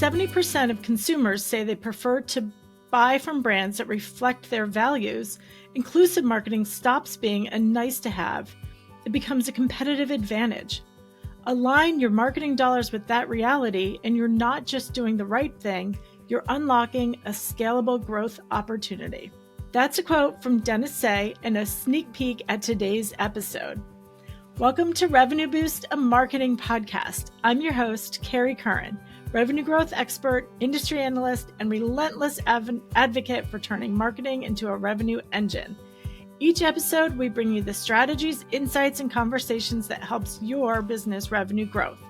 70% of consumers say they prefer to buy from brands that reflect their values, inclusive marketing stops being a nice to have. It becomes a competitive advantage. Align your marketing dollars with that reality, and you're not just doing the right thing, you're unlocking a scalable growth opportunity. That's a quote from Dennis Say and a sneak peek at today's episode. Welcome to Revenue Boost, a marketing podcast. I'm your host, Kerry Curran, revenue growth expert, industry analyst, and relentless advocate for turning marketing into a revenue engine. Each episode, we bring you the strategies, insights, and conversations that helps your business revenue growth.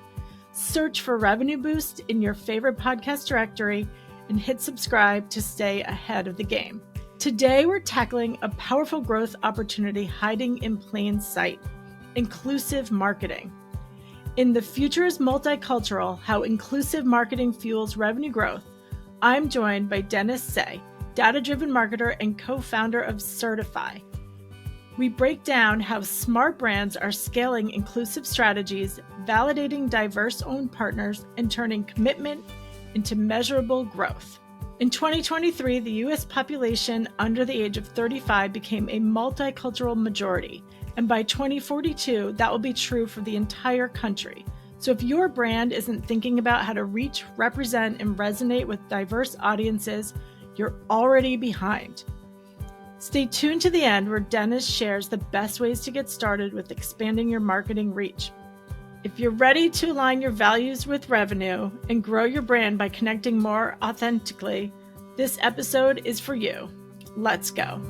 Search for Revenue Boost in your favorite podcast directory and hit subscribe to stay ahead of the game. Today, we're tackling a powerful growth opportunity hiding in plain sight: inclusive marketing. In the Future Is Multicultural, How Inclusive Marketing Fuels Revenue Growth, I'm joined by Dennis Say, data-driven marketer and co-founder of Sertify. We break down how smart brands are scaling inclusive strategies, validating diverse-owned partners, and turning commitment into measurable growth. In 2023, the U.S. population under the age of 35 became a multicultural majority, and by 2042, that will be true for the entire country. So if your brand isn't thinking about how to reach, represent, and resonate with diverse audiences, you're already behind. Stay tuned to the end where Dennis shares the best ways to get started with expanding your marketing reach. If you're ready to align your values with revenue and grow your brand by connecting more authentically, this episode is for you. Let's go.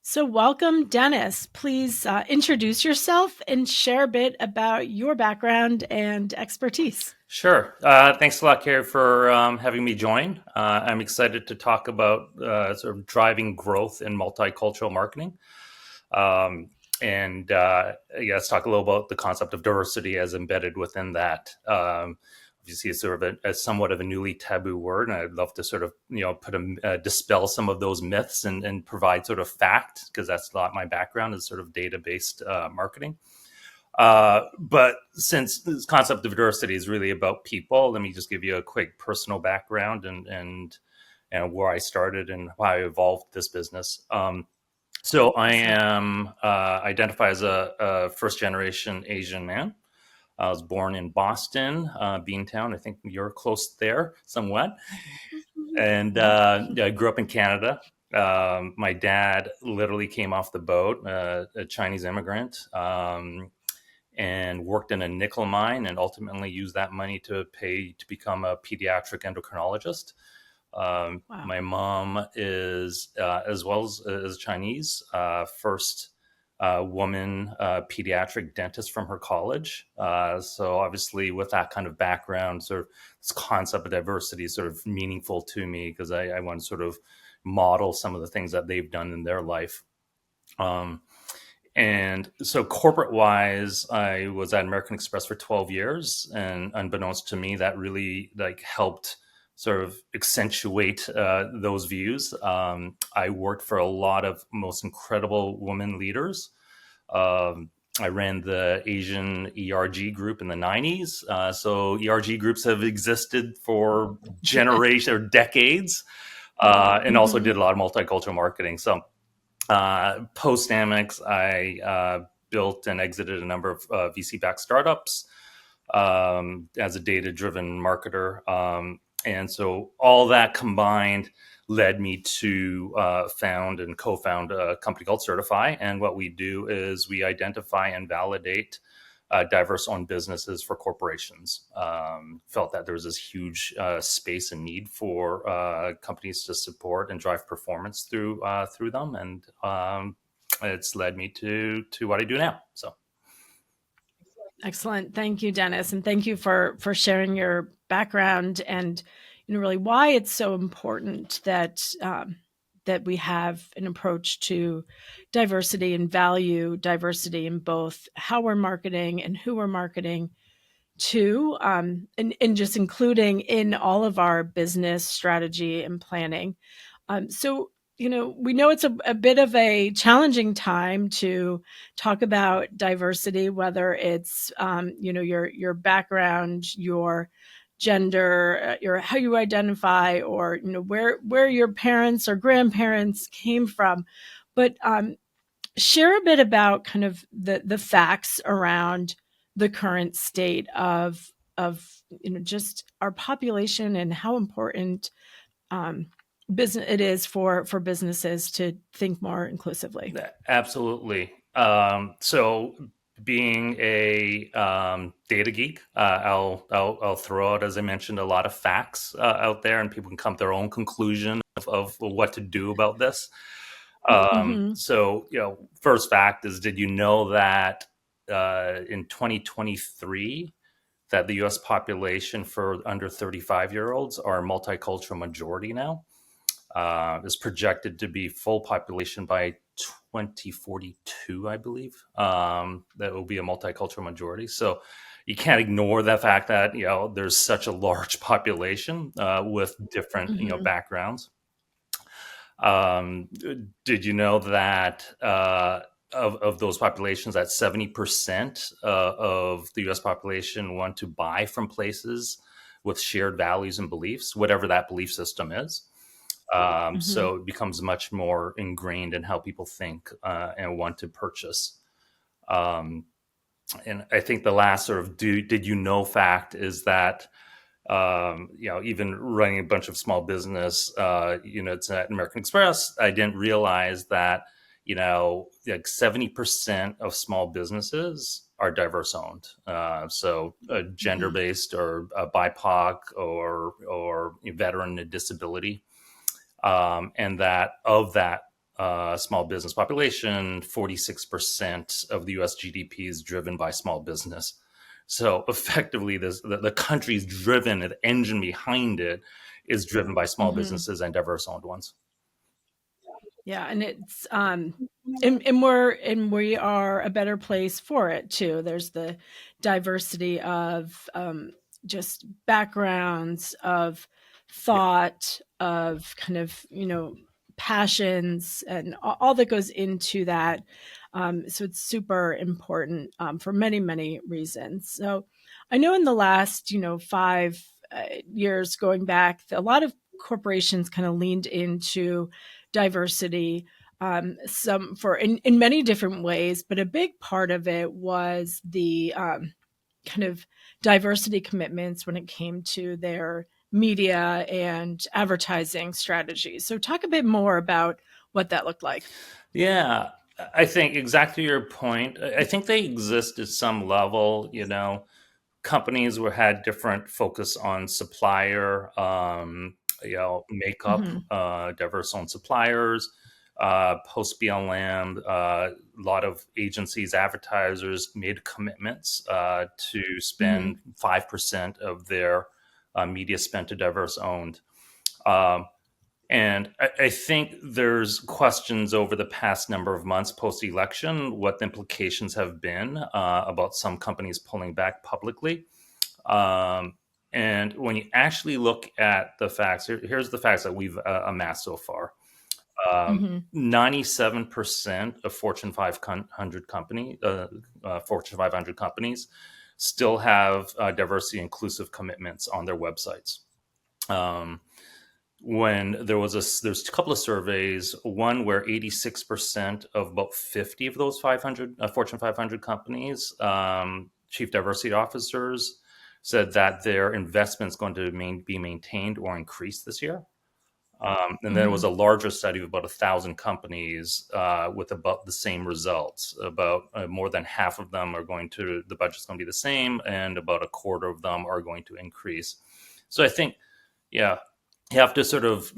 So welcome, Dennis. Please introduce yourself and share a bit about your background and expertise. Sure. Thanks a lot, Kerry, for having me join. I'm excited to talk about sort of driving growth in multicultural marketing. Let's talk a little about the concept of diversity as embedded within that. Obviously, it's sort of a somewhat of a newly taboo word, and I'd love to sort of dispel some of those myths and provide sort of fact, because that's a lot my background is sort of data-based marketing. But since this concept of diversity is really about people, let me just give you a quick personal background and where I started and how I evolved this business. So I am identify as a first-generation Asian man. I was born in Boston, Beantown. I think you're close there somewhat. And I grew up in Canada. My dad literally came off the boat, a Chinese immigrant, and worked in a nickel mine and ultimately used that money to pay to become a pediatric endocrinologist. Wow. My mom is, as well as Chinese, first woman pediatric dentist from her college. So obviously with that kind of background, sort of this concept of diversity is sort of meaningful to me because I want to sort of model some of the things that they've done in their life. And so corporate wise, I was at American Express for 12 years, and unbeknownst to me, that really helped sort of accentuate those views. I worked for a lot of most incredible women leaders. I ran the Asian ERG group in the 90s. So ERG groups have existed for generations or decades, and also did a lot of multicultural marketing. So post-Amex, I built and exited a number of VC-backed startups as a data-driven marketer. And so all that combined led me to found and co-found a company called Sertify. And what we do is we identify and validate diverse-owned businesses for corporations. Felt that there was this huge space and need for companies to support and drive performance through them. And it's led me to what I do now. So. Excellent. Thank you, Dennis. And thank you for sharing your background and really why it's so important that that we have an approach to diversity and value diversity in both how we're marketing and who we're marketing too, and just including in all of our business strategy and planning. So, we know it's a bit of a challenging time to talk about diversity, whether it's, your background, your gender, your how you identify, or where your parents or grandparents came from. But share a bit about kind of the facts around the current state of just our population and how important um, business it is for businesses to think more inclusively. Absolutely. So, being a data geek, I'll throw out, as I mentioned, a lot of facts out there, and people can come to their own conclusion of what to do about this. Hmm. So, first fact is, did you know that in 2023, that the U.S. population for under 35-year-olds are a multicultural majority now? Is projected to be full population by 2042, I believe. That will be a multicultural majority. So you can't ignore the fact that there's such a large population with different Hmm. backgrounds. Um, did you know that of those populations, that 70% of the U.S. population want to buy from places with shared values and beliefs, whatever that belief system is? Hmm. So it becomes much more ingrained in how people think and want to purchase. Um, and I think the last sort of did you know fact is that even running a bunch of small business units at American Express, I didn't realize that like 70% of small businesses are diverse owned. So gender Hmm. based or BIPOC or veteran and disability. And that of that small business population, 46% of the US GDP is driven by small business. So effectively, the country's driven, the engine behind it is driven by small Hmm. businesses and diverse owned ones. Yeah, and it's and we are a better place for it too. There's the diversity of just backgrounds, of Yeah. thought, of kind of passions, and all that goes into that. So it's super important for many many reasons. So I know in the last 5 years going back, a lot of corporations kind of leaned into diversity, some for in many different ways, but a big part of it was the kind of diversity commitments when it came to their media and advertising strategies. So talk a bit more about what that looked like. Yeah, I think exactly your point. I think they exist at some level. Companies were had different focus on supplier, makeup, Hmm. diverse owned suppliers, post BLM. A lot of agencies, advertisers made commitments to Hmm. spend 5% of their media spent to diverse owned. Um, and I think there's questions over the past number of months post election what the implications have been about some companies pulling back publicly. Um, and when you actually look at the facts, here's the facts that we've amassed so far. Um, Hmm. 97% of Fortune 500 companies still have diversity inclusive commitments on their websites. Um, when there's a couple of surveys, one where 86% of about 50 of those 500 Fortune 500 companies, chief diversity officers, said that their investment is going to be maintained or increased this year. And then there was Hmm. a larger study of about 1,000 companies with about the same results. About more than half of them are the budget's going to be the same, and about a quarter of them are going to increase. So I think, yeah, you have to sort of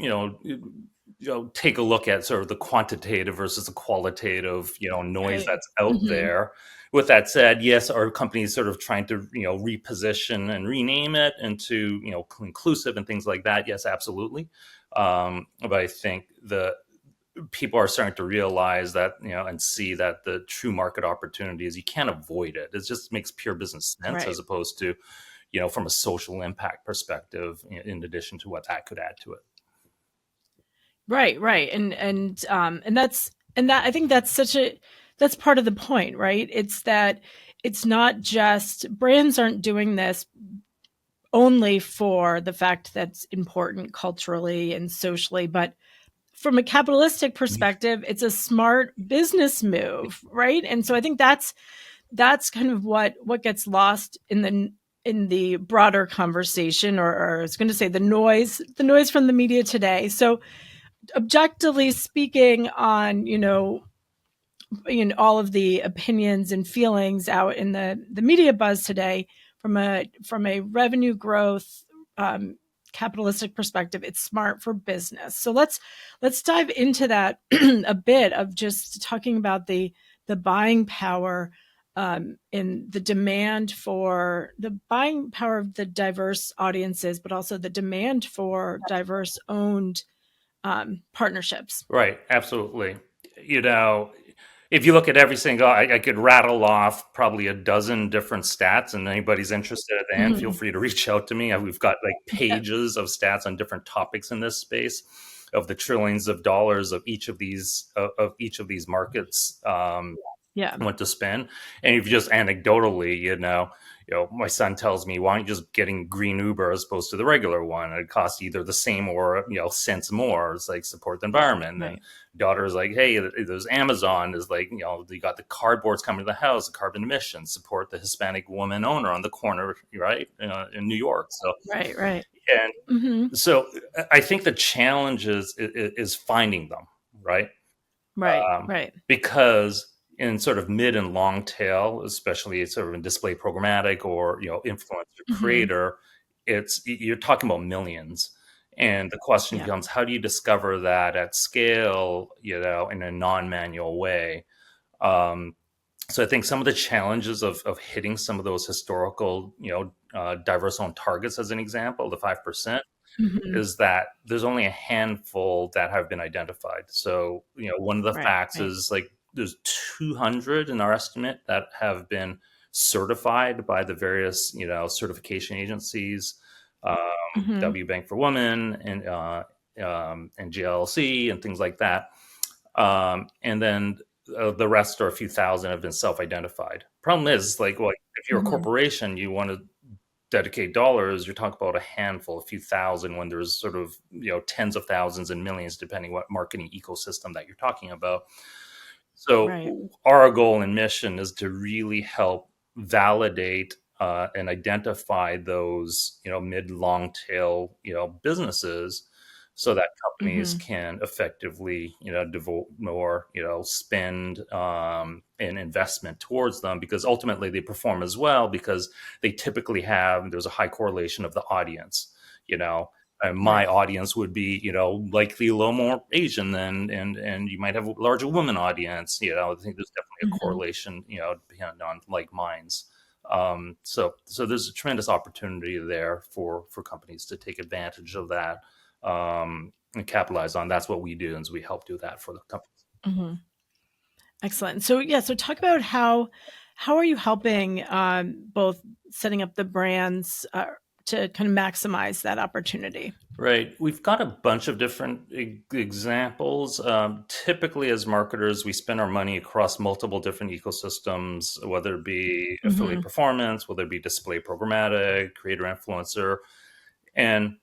take a look at sort of the quantitative versus the qualitative noise Right. that's out Hmm. there. With that said, yes, are companies sort of trying to reposition and rename it into inclusive and things like that? Yes, absolutely. But I think people are starting to realize that, and see that the true market opportunity is you can't avoid it. It just makes pure business sense, Right. as opposed to, from a social impact perspective, in addition to what that could add to it. Right, right. And that I think that's part of the point, right? It's that it's not just brands aren't doing this only for the fact that's important culturally and socially, but from a capitalistic perspective, it's a smart business move, right? And so I think that's kind of what gets lost in the broader conversation, or I was going to say the noise from the media today. So objectively speaking, on all of the opinions and feelings out in the media buzz today, from a revenue growth, capitalistic perspective, it's smart for business. So let's dive into that a bit, of just talking about the buying power, in the buying power of the diverse audiences, but also the demand for diverse owned, partnerships. Right, absolutely. You know, if you look at every single, I could rattle off probably a dozen different stats, and anybody's interested in, feel Mhm. free to reach out to me. We've got like Yeah. pages of stats on different topics in this space, of the trillions of dollars of each of these markets, Yeah. went to spend. And if you just anecdotally, my son tells me, why aren't you just getting green Uber as opposed to the regular one? It costs either the same or, cents more. It's like, support the environment. And Right. daughter is like, hey, there's Amazon is like, you got the cardboards coming to the house, the carbon emissions, support the Hispanic woman owner on the corner, right, in New York. So, Right. Right. and Hmm. so I think the challenge is finding them, right? Right. Right. Because in sort of mid and long tail, especially sort of in display programmatic or, influencer Hmm. creator, you're talking about millions. And the question Yeah. becomes, how do you discover that at scale, in a non-manual way? Um, so I think some of the challenges of hitting some of those historical, diverse owned targets, as an example, the 5%, Hmm. is that there's only a handful that have been identified. So, one of the Right. facts Right. is like there's 200 in our estimate that have been certified by the various, certification agencies, um, Hmm. W Bank for Women and GLC and things like that. And then the rest, or a few thousand, have been self-identified. Problem is, like, well, if you're a Hmm. corporation, you want to dedicate dollars, you're talking about a handful, a few thousand, when there's sort of, tens of thousands and millions, depending what marketing ecosystem that you're talking about. So Right. our goal and mission is to really help validate and identify those, mid long tail, businesses, so that companies Hmm. can effectively, devote more, spend and investment towards them, because ultimately they perform as well, because they typically there's a high correlation of the audience, you know. And my Right. audience would be, likely a little more Asian than, and you might have a larger women audience. I think there's definitely a Hmm. correlation, depending on like minds. So there's a tremendous opportunity there for companies to take advantage of that, and capitalize on. That's what we do, and we help do that for the companies. Hmm. Excellent. So yeah. So talk about how are you helping, both setting up the brands, to kind of maximize that opportunity. Right. We've got a bunch of different examples. Typically, as marketers, we spend our money across multiple different ecosystems, whether it be affiliate Hmm. performance, whether it be display programmatic, creator influencer. And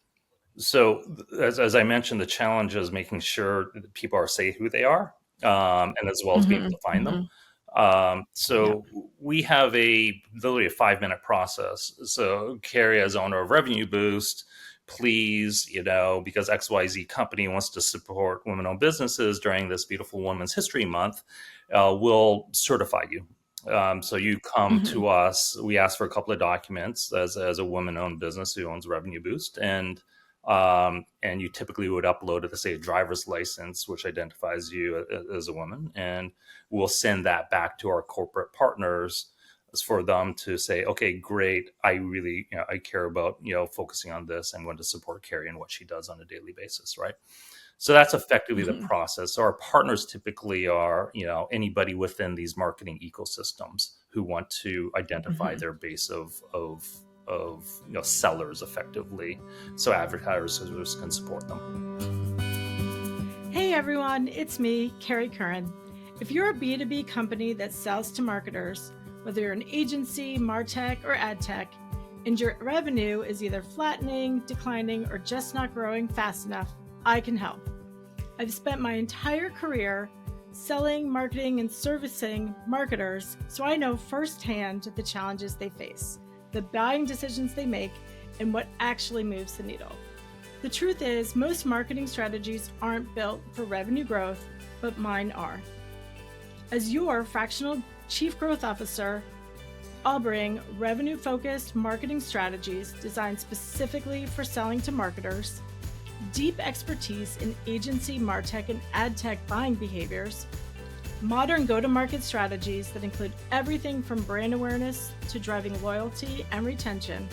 so, as I mentioned, the challenge is making sure that people are say who they are, and as well as being Hmm. able to find them. Hmm. Yeah. So we have literally a 5-minute process. So Carrie, as owner of Revenue Boost, please, because XYZ company wants to support women-owned businesses during this beautiful Women's History Month, we'll certify you. So you come Hmm. to us. We ask for a couple of documents as a woman-owned business who owns Revenue Boost, and you typically would upload it to, say, a driver's license, which identifies you as a woman, and we'll send that back to our corporate partners for them to say, okay, great, I really, I care about, focusing on this. I'm going to support Carrie and what she does on a daily basis, right? So that's effectively the Mhm. process. So our partners typically are, anybody within these marketing ecosystems who want to identify Mhm. their base of sellers effectively, so advertisers can support them. Hey everyone, it's me, Kerry Curran. If you're a B2B company that sells to marketers, whether you're an agency, MarTech, or AdTech, and your revenue is either flattening, declining, or just not growing fast enough, I can help. I've spent my entire career selling, marketing, and servicing marketers, so I know firsthand the challenges they face, the buying decisions they make, and what actually moves the needle. The truth is, most marketing strategies aren't built for revenue growth, but mine are. As your fractional chief growth officer, I'll bring revenue focused marketing strategies designed specifically for selling to marketers, deep expertise in agency, MarTech, and AdTech buying behaviors, modern go to market strategies that include everything from brand awareness to driving loyalty and retention,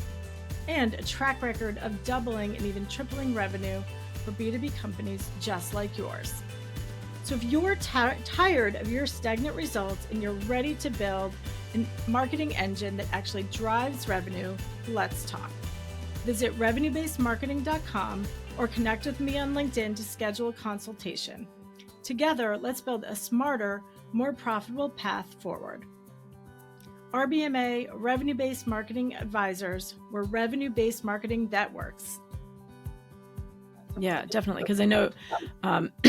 and a track record of doubling and even tripling revenue for B2B companies just like yours. So if you're tired of your stagnant results and you're ready to build a marketing engine that actually drives revenue, let's talk. Visit revenuebasedmarketing.com or connect with me on LinkedIn to schedule a consultation. Together, let's build a smarter, more profitable path forward. RBMA, Revenue-Based Marketing Advisors, where revenue-based marketing that works. Yeah, definitely. Because I know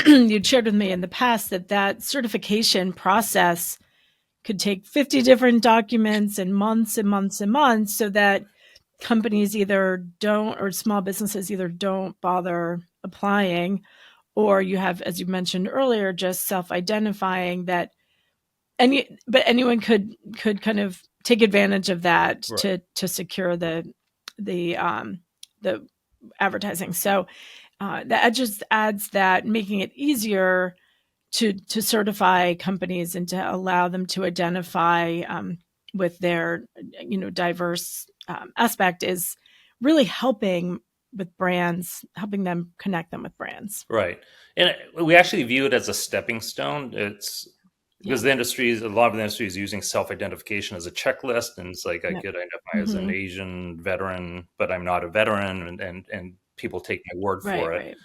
you'd shared with me in the past that certification process could take 50 different documents and months and months and months, so that companies either don't, or small businesses either don't bother applying, or you have, as you mentioned earlier, just self-identifying that but anyone could kind of take advantage of that, Right. to secure the advertising. So that just adds that, making it easier to certify companies and to allow them to identify with their diverse aspect, is really helping with brands, helping them connect them with brands. Right. And we actually view it as a stepping stone. It's because Yeah. a lot of the industry is using self-identification as a checklist. And it's like, I Yeah. could identify as an Mm-hmm. Asian veteran, but I'm not a veteran. And people take my word Right. for it. Right.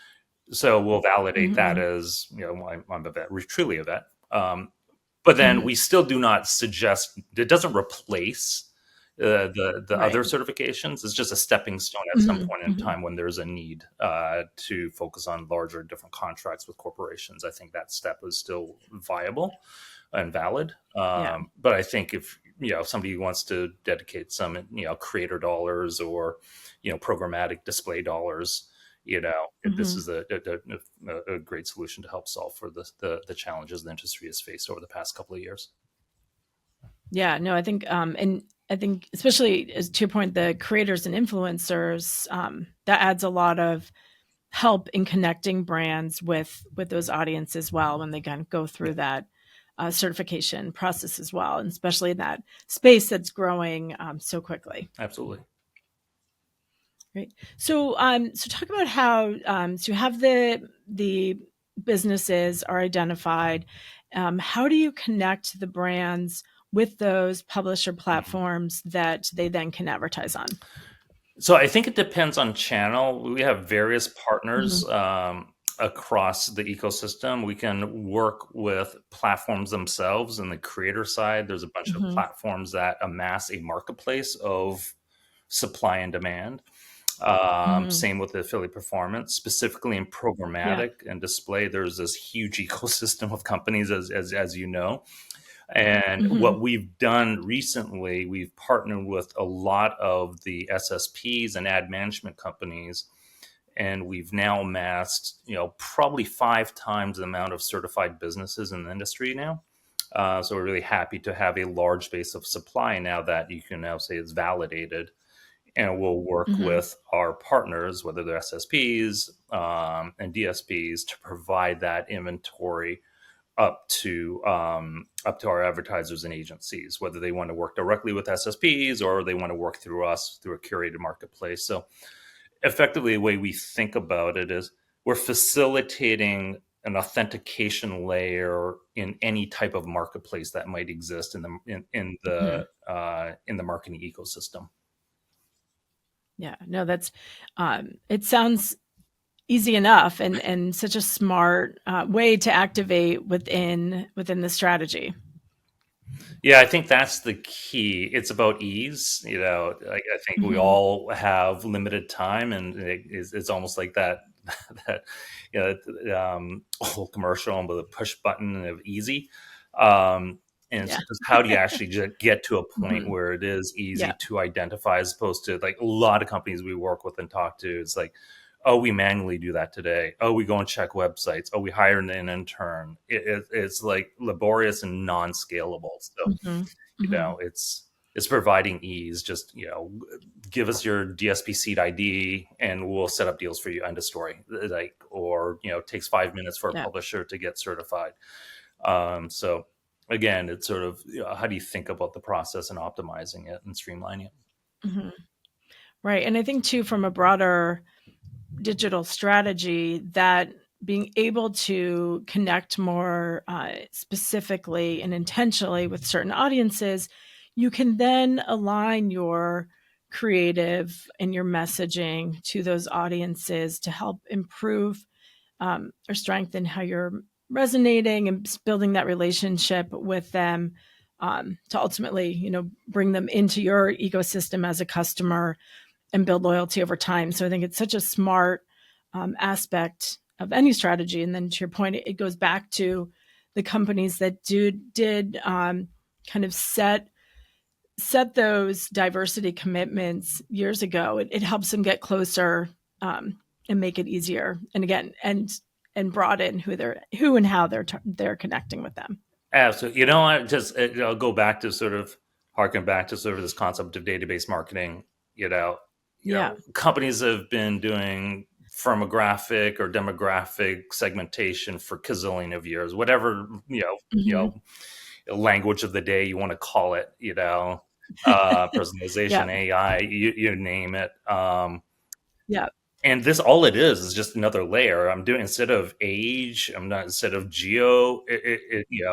So we'll validate that Mm-hmm. as, I'm a vet, truly a vet. But then Mm-hmm. we still do not suggest, it doesn't replace the Right. other certifications. Is just a stepping stone at some Mm-hmm. point in Mm-hmm. time when there's a need to focus on larger, different contracts with corporations. I think that step is still viable and valid. Yeah. But I think if somebody wants to dedicate some creator dollars or programmatic display dollars, this Mm-hmm. is a great solution to help solve for the challenges the industry has faced over the past couple of years. Yeah, no, I think, and I think especially as to your point, the creators and influencers, that adds a lot of help in connecting brands with those audiences as well, when they kind of go through that certification process as well, and especially in that space that's growing so quickly. Absolutely. Great. So, so talk about how, so you have the businesses are identified. How do you connect the brands with those publisher platforms that they then can advertise on? So I think it depends on channel. We have various partners Mm-hmm. across the ecosystem. We can work with platforms themselves. On the creator side, there's a bunch of Mm-hmm. platforms that amass a marketplace of supply and demand. Mm-hmm. Same with the affiliate performance, specifically in Yeah. programmatic and display. There's this huge ecosystem of companies, as you know. And Mm-hmm. what we've done recently, we've partnered with a lot of the SSPs and ad management companies, and we've now amassed, probably 5 times the amount of certified businesses in the industry now. So we're really happy to have a large base of supply now that you can now say is validated, and we'll work Mm-hmm. with our partners, whether they're SSPs and DSPs, to provide that inventory up to our advertisers and agencies, whether they want to work directly with SSPs or they want to work through us through a curated marketplace. So effectively, the way we think about it is we're facilitating an authentication layer in any type of marketplace that might exist in Mhm. the marketing ecosystem. Yeah, no, that's it sounds easy enough, and such a smart way to activate within the strategy. Yeah, I think that's the key. It's about ease. I think we Hmm. all have limited time, and it's almost like that that whole commercial with a push button of easy. And it's Yeah. just how do you actually just get to a point Hmm. where it is Yeah. easy to identify, as opposed to like a lot of companies we work with and talk to. It's like, oh, we manually do that today. Oh, we go and check websites. Oh, we hire an intern. It's like laborious and non-scalable. So, Hmm. Hmm. it's providing ease. Just, give us your DSP seed ID and we'll set up deals for you. End of story. Like, or, it takes 5 minutes for a Yeah. publisher to get certified. So again, it's sort of, how do you think about the process and optimizing it and streamlining it? Hmm. Right. And I think too, from a broader digital strategy, that being able to connect more specifically and intentionally with certain audiences, you can then align your creative and your messaging to those audiences to help improve or strengthen how you're resonating and building that relationship with them, to ultimately, bring them into your ecosystem as a customer and build loyalty over time. So I think it's such a smart aspect of any strategy. And then to your point, it goes back to the companies that did kind of set those diversity commitments years ago. It helps them get closer, and make it easier. And again, and broaden who and how they're connecting with them. Absolutely. I just, I'll go back to sort of harken back to sort of this concept of database marketing. Yeah. Companies have been doing firmographic or demographic segmentation for gazillion of years, whatever, Hmm. language of the day you want to call it, Yeah. personalization, AI, you name it. Yeah. And this, all it is just another layer. I'm doing, instead of age, I'm not, instead of geo,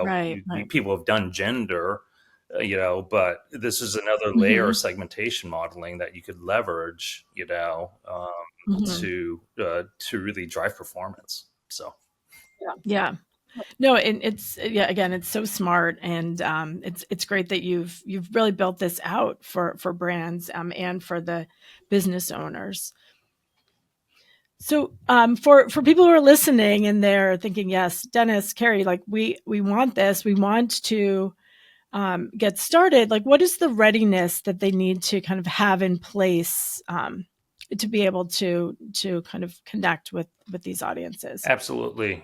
Right. Right. people have done gender, but this is another layer of Hmm. segmentation modeling that you could leverage, Hmm. to really drive performance. So. Yeah. No, and it's, yeah, again, it's so smart, and it's great that you've really built this out for brands, and for the business owners. So, for people who are listening and they're thinking, yes, Dennis, Kerry, like we want this, we want to get started. Like, what is the readiness that they need to kind of have in place, to be able to kind of connect with these audiences? Absolutely.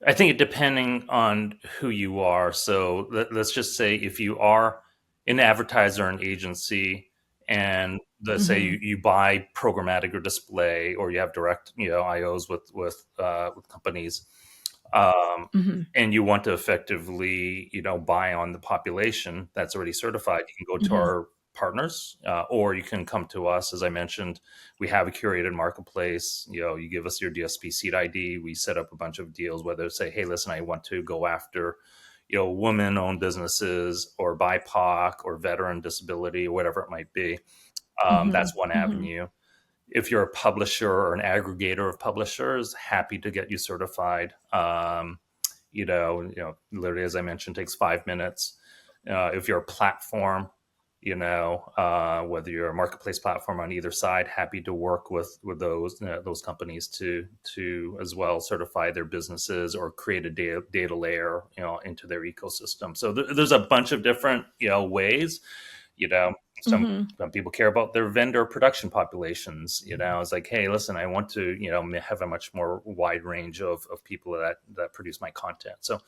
I think it depending on who you are. So let's just say if you are an advertiser, an agency, and let's say Hmm. you buy programmatic or display, or you have direct, IOs with companies, um, Hmm. and you want to effectively, buy on the population that's already certified, you can go to Hmm. our partners, or you can come to us. As I mentioned, we have a curated marketplace. You give us your DSP seed ID, we set up a bunch of deals, whether say, hey, listen, I want to go after, women-owned businesses or BIPOC or veteran disability or whatever it might be. Hmm. That's one Hmm. avenue. If you're a publisher or an aggregator of publishers, happy to get you certified. Literally, as I mentioned, takes 5 minutes. If you're a platform, whether you're a marketplace platform on either side, happy to work with those companies to as well certify their businesses or create a data layer, into their ecosystem. So there's a bunch of different, ways. you know some Hmm. some people care about their vendor production populations. It's like, hey, listen, I want to, have a much more wide range of people that produce my content. So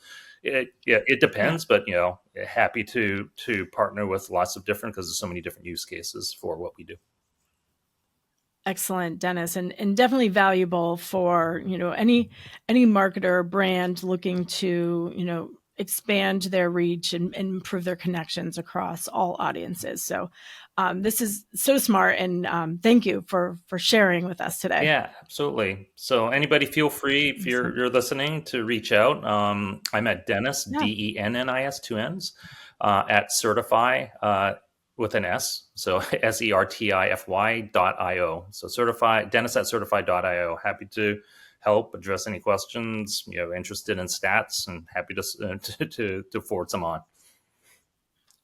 it Yeah. depends, but happy to partner with lots of different, because there's so many different use cases for what we do. Excellent, Dennis, and definitely valuable for any marketer or brand looking to expand their reach and improve their connections across all audiences. So this is so smart, and thank you for sharing with us today. Yeah, absolutely. So anybody feel free, if you're listening, to reach out. I'm at Dennis, Dennis, 2 N's, at Certify, with an S. So Sertify.io. So Dennis at Certify.io. Happy to help address any questions, interested in stats, and happy to forward some on.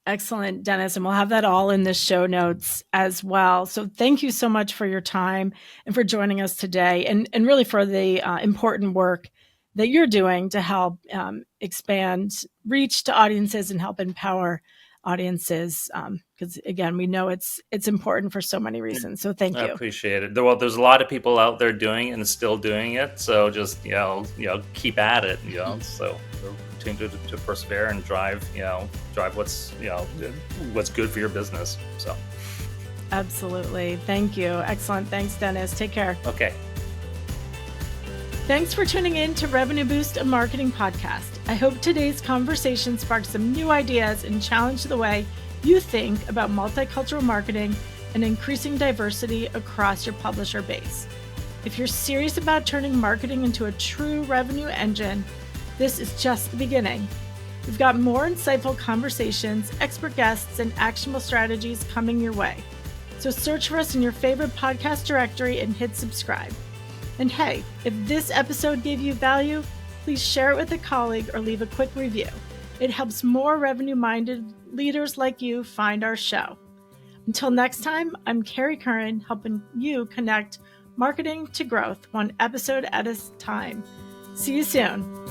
Excellent, Dennis. And we'll have that all in the show notes as well. So thank you so much for your time and for joining us today, and really for the important work that you're doing to help expand reach to audiences and help empower audiences. Because again, we know it's important for so many reasons. So thank you. I appreciate it. Well, there's a lot of people out there doing it and still doing it. So just, keep at it, so continue to persevere and drive what's good for your business. So. Absolutely. Thank you. Excellent. Thanks, Dennis. Take care. Okay. Thanks for tuning in to Revenue Boost, a marketing podcast. I hope today's conversation sparked some new ideas and challenged the way you think about multicultural marketing and increasing diversity across your publisher base. If you're serious about turning marketing into a true revenue engine, this is just the beginning. We've got more insightful conversations, expert guests, and actionable strategies coming your way. So search for us in your favorite podcast directory and hit subscribe. And hey, if this episode gave you value, please share it with a colleague or leave a quick review. It helps more revenue-minded leaders like you find our show. Until next time, I'm Kerry Curran, helping you connect marketing to growth, one episode at a time. See you soon.